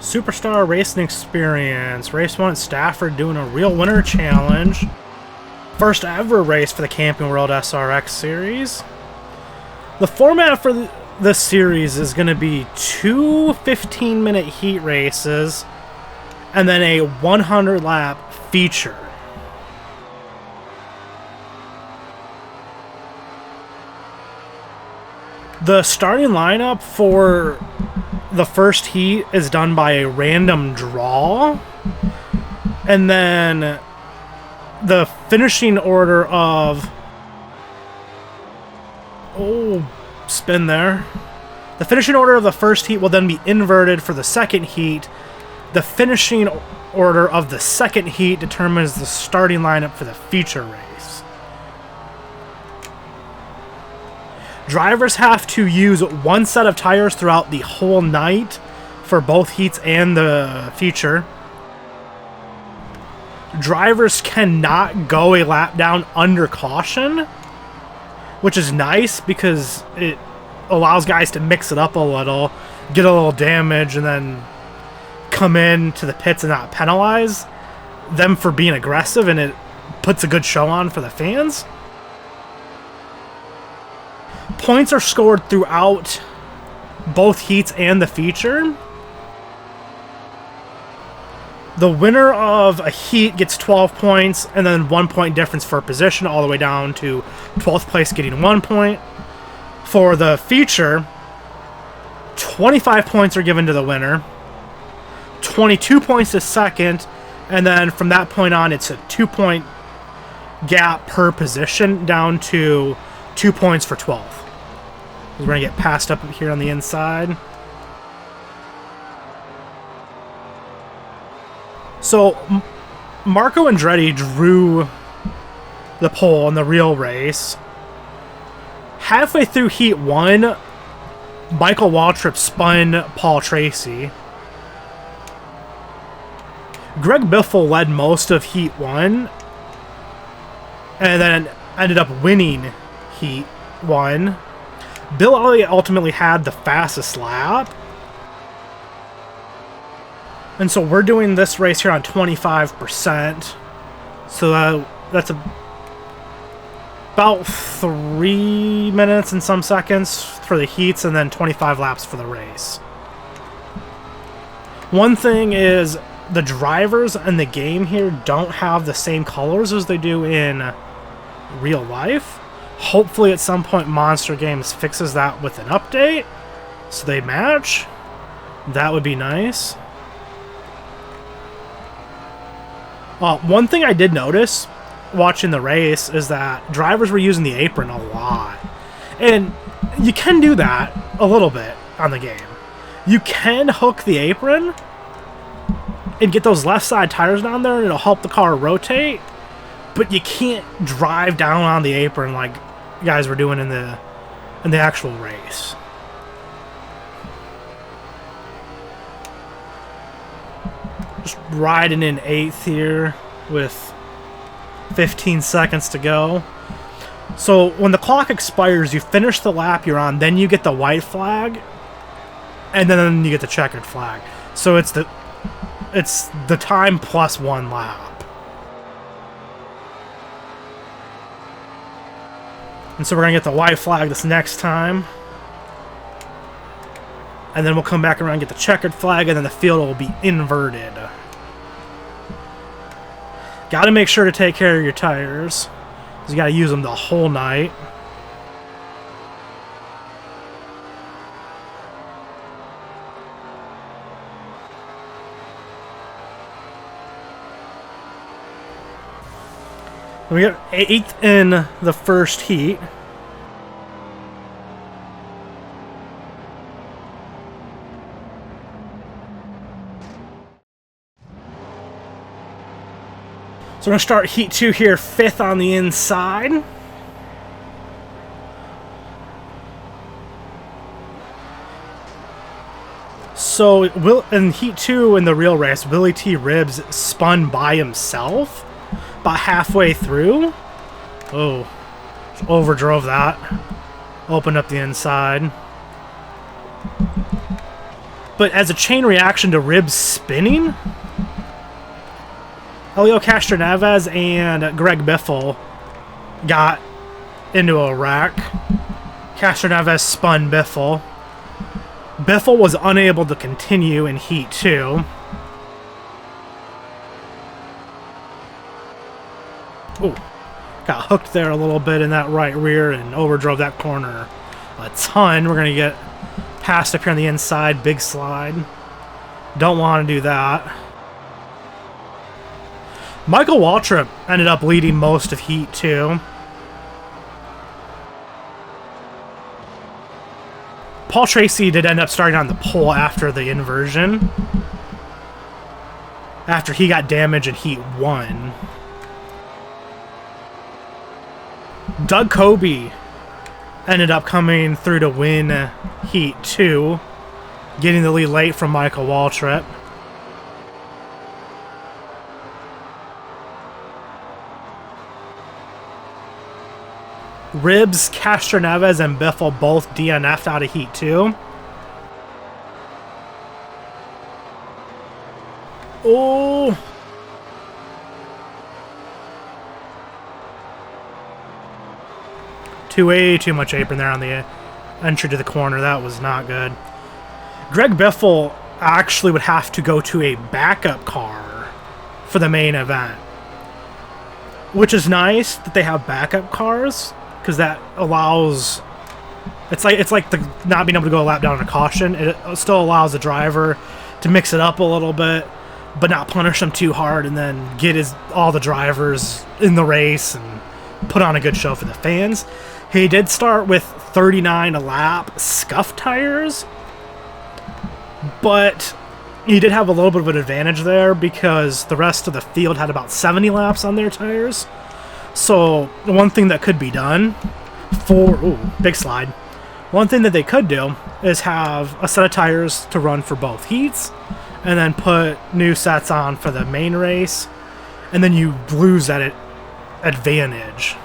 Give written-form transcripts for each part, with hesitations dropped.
Superstar Racing Experience. Race 1 at Stafford doing a real winner challenge. First ever race for the Camping World SRX series. The format for this series is going to be 2 15-minute heat races and then a 100-lap feature. The starting lineup for the first heat is done by a random draw, and then the finishing order of spin there. The finishing order of the first heat will then be inverted for the second heat. The finishing order of the second heat determines the starting lineup for the feature race. Drivers have to use one set of tires throughout the whole night for both heats and the feature. Drivers cannot go a lap down under caution, which is nice because it allows guys to mix it up a little, get a little damage, and then come in to the pits and not penalize them for being aggressive, and it puts a good show on for the fans. Points are scored throughout both heats and the feature. The winner of a heat gets 12 points, and then 1 point difference for position, all the way down to 12th place getting 1 point. For the feature, 25 points are given to the winner, 22 points to second, and then from that point on, it's a 2-point gap per position, down to 2 points for 12th. We're going to get passed up here on the inside. So, Marco Andretti drew the pole in the real race. Halfway through Heat 1, Michael Waltrip spun Paul Tracy. Greg Biffle led most of Heat 1, and then ended up winning Heat 1. Bill Elliott ultimately had the fastest lap. And so we're doing this race here on 25%. So that's about 3 minutes and some seconds for the heats, and then 25 laps for the race. One thing is, the drivers in the game here don't have the same colors as they do in real life. Hopefully at some point Monster Games fixes that with an update so they match. That would be nice. One thing I did notice watching the race is that drivers were using the apron a lot. And you can do that a little bit on the game. You can hook the apron and get those left side tires down there, and it'll help the car rotate. But you can't drive down on the apron like guys were doing in the actual race. Just riding in 8th here with 15 seconds to go. So when the clock expires, you finish the lap you're on, then you get the white flag, and then you get the checkered flag. So it's the time plus 1 lap. And so we're going to get the white flag this next time. And then we'll come back around and get the checkered flag, and then the field will be inverted. Got to make sure to take care of your tires, because you got to use them the whole night. We got 8th in the first heat. So we're going to start Heat 2 here, 5th on the inside. So in Heat 2 in the real race, Willie T. Ribbs spun by himself about halfway through. Oh, overdrove that. Opened up the inside. But as a chain reaction to ribs spinning, Elio Castroneves and Greg Biffle got into a wreck. Castroneves spun Biffle. Biffle was unable to continue in Heat 2. Ooh, got hooked there a little bit in that right rear and overdrove that corner a ton. We're going to get passed up here on the inside. Big slide. Don't want to do that. Michael Waltrip ended up leading most of Heat 2. Paul Tracy did end up starting on the pole after the inversion, after he got damaged in Heat 1. Doug Coby ended up coming through to win Heat 2, getting the lead late from Michael Waltrip. Ribs, Castroneves, and Biffle both DNF'd out of Heat 2. Oh! Way too much apron there on the entry to the corner. That was not good. Greg Biffle actually would have to go to a backup car for the main event, which is nice that they have backup cars, because that allows, it's like the not being able to go a lap down on a caution. It still allows the driver to mix it up a little bit, but not punish them too hard, and then get all the drivers in the race and put on a good show for the fans. He did start with 39 a lap scuff tires, but he did have a little bit of an advantage there because the rest of the field had about 70 laps on their tires. So one thing that could be done big slide. One thing that they could do is have a set of tires to run for both heats, and then put new sets on for the main race, and then you lose that advantage.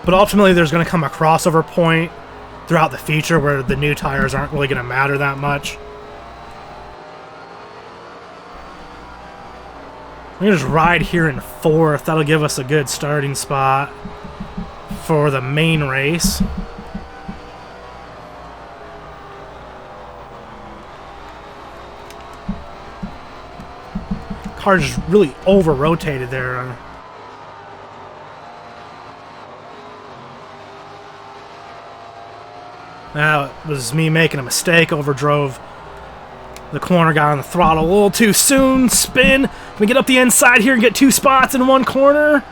But ultimately, there's going to come a crossover point throughout the feature where the new tires aren't really going to matter that much. We're going to just ride here in 4th. That'll give us a good starting spot for the main race. Car just really over-rotated there. That was me making a mistake. Overdrove the corner, got on the throttle a little too soon. Spin. We get up the inside here and get 2 spots in one corner.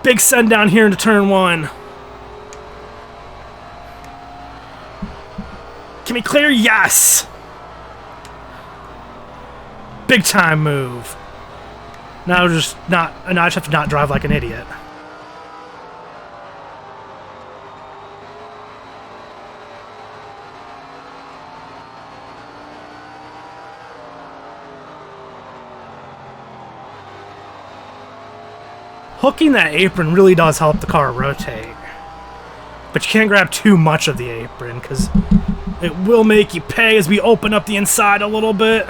Big send down here into turn 1. Can we clear? Yes! Big time move. Now I just have to not drive like an idiot. Hooking that apron really does help the car rotate. But you can't grab too much of the apron because it will make you pay as we open up the inside a little bit.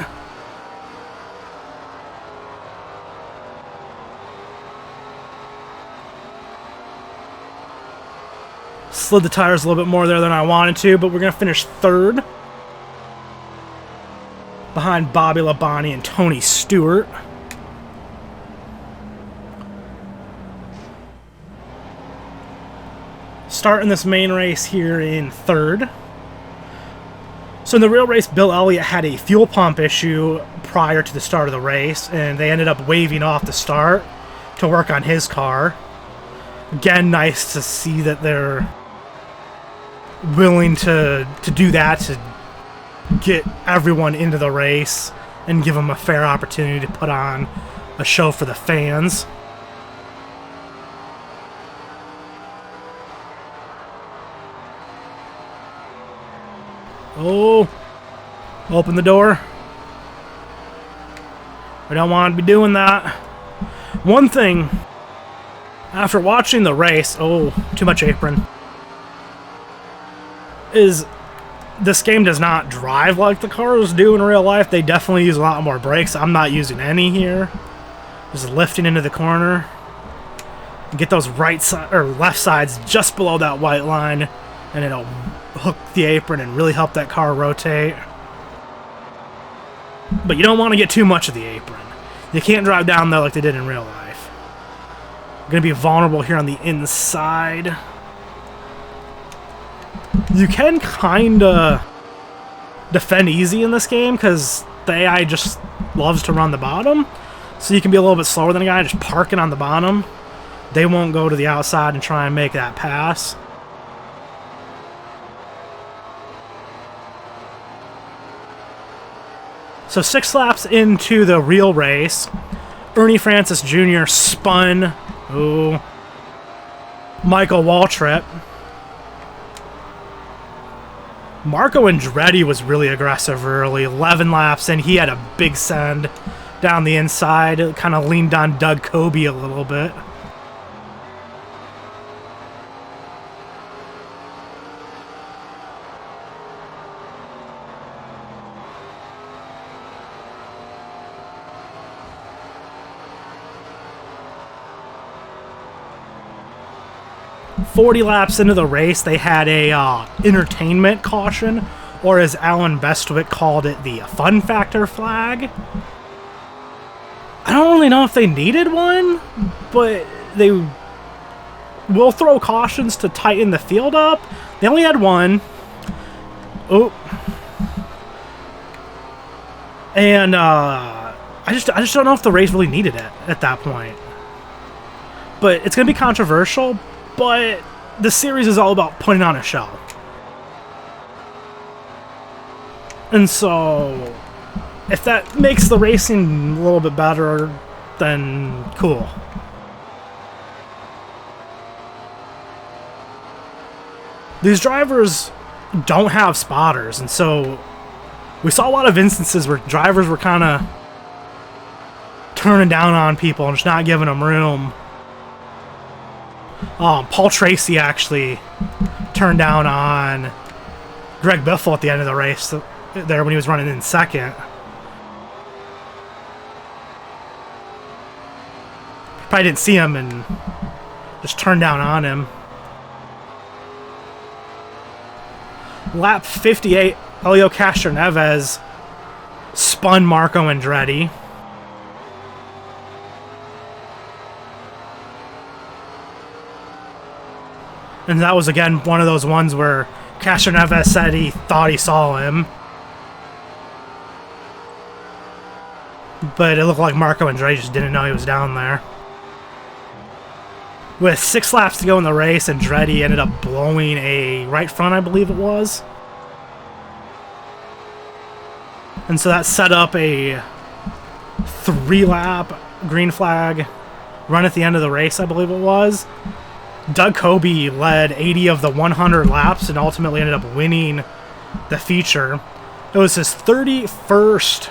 Slid the tires a little bit more there than I wanted to, but we're going to finish 3rd. Behind Bobby Labonte and Tony Stewart. Starting this main race here in 3rd. So in the real race, Bill Elliott had a fuel pump issue prior to the start of the race, and they ended up waving off the start to work on his car. Again, nice to see that they're willing to do that, to get everyone into the race and give them a fair opportunity to put on a show for the fans. Oh, open the door. We don't want to be doing that. One thing, after watching the race, too much apron. is this game does not drive like the cars do in real life. They definitely use a lot more brakes. I'm not using any here. Just lifting into the corner. Get those right side or left sides just below that white line, and it'll hook the apron and really help that car rotate. But you don't want to get too much of the apron. You can't drive down there like they did in real life. Going to be vulnerable here on the inside. You can kind of defend easy in this game because the AI just loves to run the bottom. So you can be a little bit slower than a guy just parking on the bottom. They won't go to the outside and try and make that pass. So 6 laps into the real race, Ernie Francis Jr. spun. Ooh. Michael Waltrip. Marco Andretti was really aggressive early. 11 laps in, he had a big send down the inside. It kind of leaned on Doug Coby a little bit. "40 laps into the race, they had a entertainment caution, or as Alan Bestwick called it, the fun factor flag. I don't really know if they needed one, but they will throw cautions to tighten the field up. They only had one. Oh. And I just don't know if the race really needed it at that point. But it's going to be controversial. But the series is all about putting on a show. And so, if that makes the racing a little bit better, then cool. These drivers don't have spotters, and so we saw a lot of instances where drivers were kind of turning down on people and just not giving them room. Paul Tracy actually turned down on Greg Biffle at the end of the race there when he was running in second. Probably didn't see him and just turned down on him. Lap 58, Elio Castroneves spun Marco Andretti. And that was, again, one of those ones where Castroneves said he thought he saw him. But it looked like Marco Andretti just didn't know he was down there. With 6 laps to go in the race, Andretti ended up blowing a right front, I believe it was. And so that set up a 3-lap green flag run at the end of the race, I believe it was. Doug Coby led 80 of the 100 laps and ultimately ended up winning the feature. It was his 31st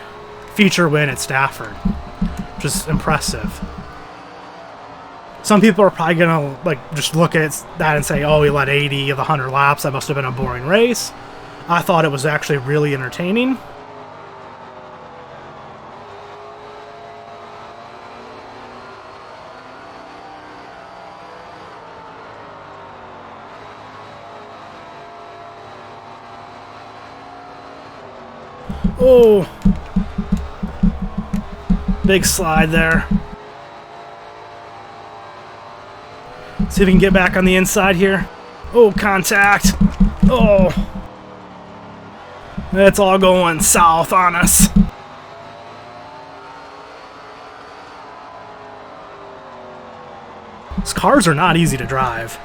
feature win at Stafford, which is impressive. Some people are probably going to just look at that and say, oh, he led 80 of the 100 laps. That must have been a boring race. I thought it was actually really entertaining. Oh, big slide there. See if we can get back on the inside here. Oh, contact. Oh, it's all going south on us. These cars are not easy to drive.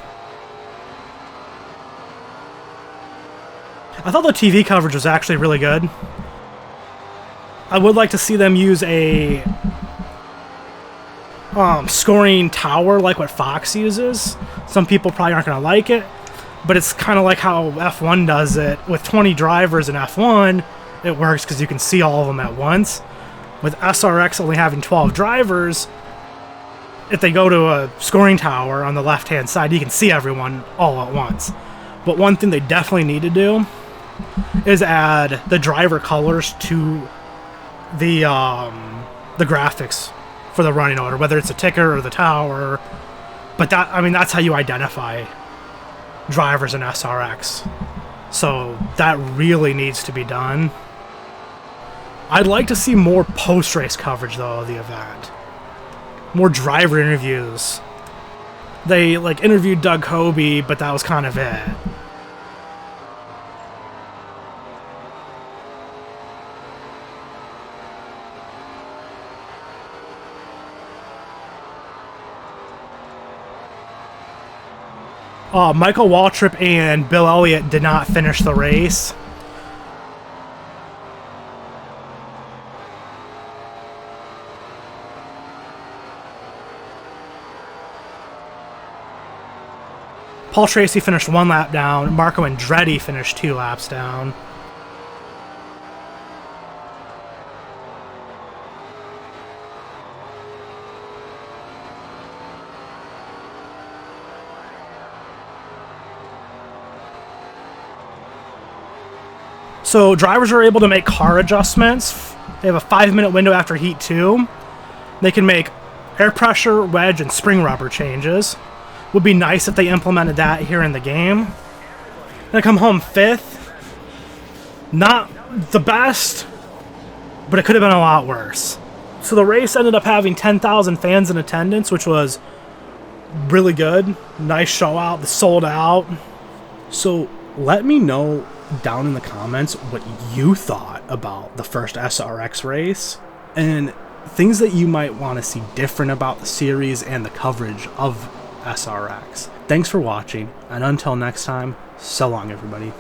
I thought the TV coverage was actually really good. I would like to see them use a scoring tower like what Fox uses. Some people probably aren't going to like it, but it's kind of like how F1 does it. With 20 drivers in F1, it works because you can see all of them at once. With SRX only having 12 drivers, if they go to a scoring tower on the left-hand side, you can see everyone all at once. But one thing they definitely need to do is add the driver colors to the graphics for the running order, whether it's a ticker or the tower. But that, I mean, that's how you identify drivers in SRX. So that really needs to be done. I'd like to see more post-race coverage, though, of the event. More driver interviews. They, like, interviewed Doug Coby, but that was kind of it. Michael Waltrip and Bill Elliott did not finish the race. Paul Tracy finished 1 lap down. Marco Andretti finished 2 laps down. So drivers are able to make car adjustments. They have a 5-minute window after Heat 2. They can make air pressure, wedge, and spring rubber changes. Would be nice if they implemented that here in the game. Gonna come home 5th. Not the best, but it could have been a lot worse. So the race ended up having 10,000 fans in attendance, which was really good. Nice show out, sold out. So let me know down in the comments what you thought about the first SRX race and things that you might want to see different about the series and the coverage of SRX. Thanks for watching, and until next time, so long everybody.